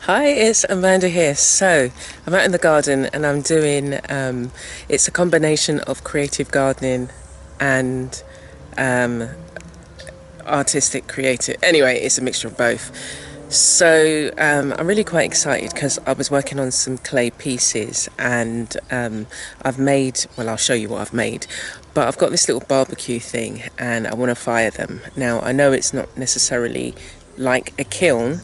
Hi, it's Amanda here. So I'm out in the garden and I'm doing it's a combination of creative gardening and artistic creative. Anyway, it's a mixture of both. So I'm really quite excited because I was working on some clay pieces and I've made, well, I'll show you what I've made, but I've got this little barbecue thing and I want to fire them. Now I know it's not necessarily like a kiln,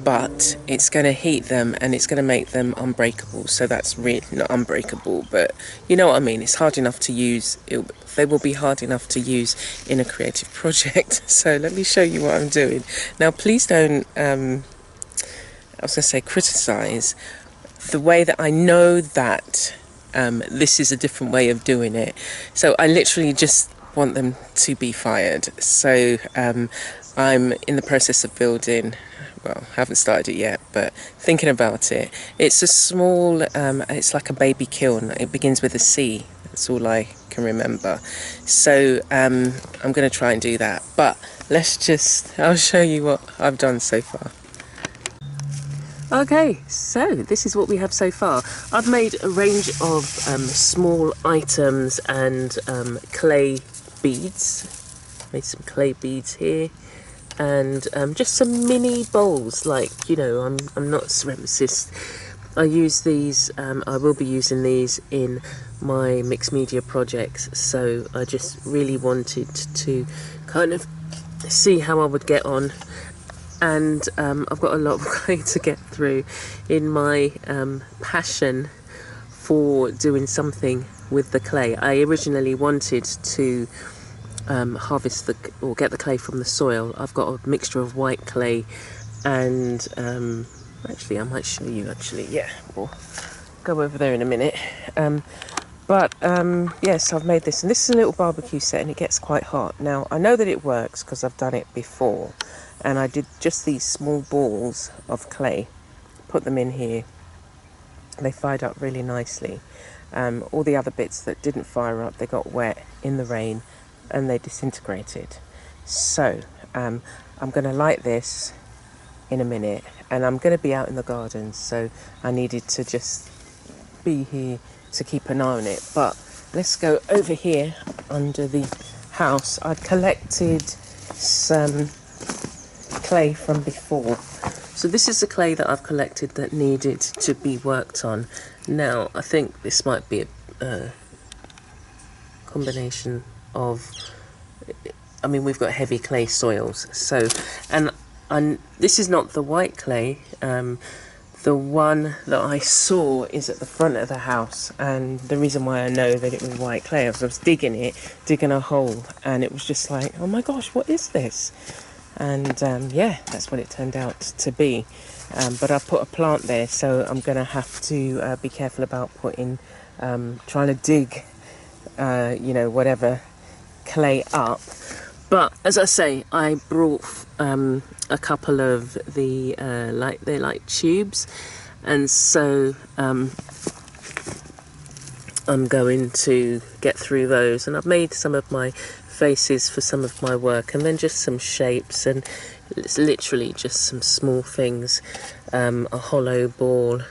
but it's going to heat them and it's going to make them unbreakable. So that's really not unbreakable, but you know what I mean. It's hard enough to use. They will be hard enough to use in a creative project. So let me show you what I'm doing. Now please don't I was going to say criticize the way that I know that this is a different way of doing it. So I literally just want them to be fired. So I'm in the process of building, well, haven't started it yet, but thinking about it. It's a small, it's like a baby kiln. It begins with a C. That's all I can remember. So I'm going to try and do that. But I'll show you what I've done so far. Okay, so this is what we have so far. I've made a range of small items and clay beads. Made some clay beads here. And just some mini bowls, like, you know, I'm not a ceramicist. I use these, I will be using these in my mixed media projects, so I just really wanted to kind of see how I would get on. And I've got a lot of clay to get through in my passion for doing something with the clay. I originally wanted to harvest or get the clay from the soil. I've got a mixture of white clay and actually I might show you yeah, we'll go over there in a minute. Yes, I've made this, and this is a little barbecue set and it gets quite hot. Now I know that it works because I've done it before, and I did just these small balls of clay, put them in here. They fired up really nicely. All the other bits that didn't fire up, they got wet in the rain and they disintegrated. So I'm going to light this in a minute, and I'm going to be out in the garden, so I needed to just be here to keep an eye on it. But let's go over here under the house. I collected some clay from before. So this is the clay that I've collected that needed to be worked on. Now I think this might be a combination of, I mean, we've got heavy clay soils, so and this is not the white clay. The one that I saw is at the front of the house, and the reason why I know that it was white clay is I was digging a hole, and it was just like, oh my gosh, what is this? And yeah, that's what it turned out to be. But I put a plant there, so I'm gonna have to be careful about trying to dig you know, whatever clay up. But as I say, I brought a couple of the they're like tubes, and so I'm going to get through those. And I've made some of my faces for some of my work, and then just some shapes, and it's literally just some small things, a hollow ball,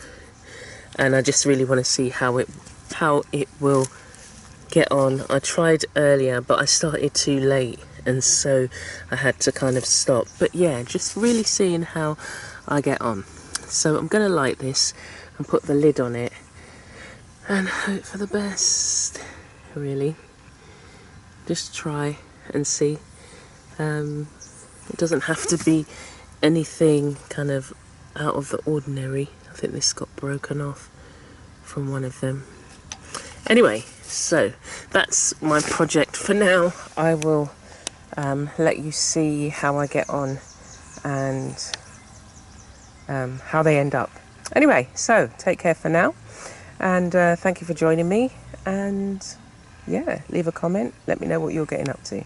and I just really want to see how it will get on. I tried earlier, but I started too late, and so I had to kind of stop. But yeah, just really seeing how I get on. So I'm going to light this and put the lid on it and hope for the best, really. Just try and see. It doesn't have to be anything kind of out of the ordinary. I think this got broken off from one of them. Anyway, so that's my project for now. I will let you see how I get on and how they end up. Anyway, so take care for now, and thank you for joining me, and yeah, leave a comment, let me know what you're getting up to.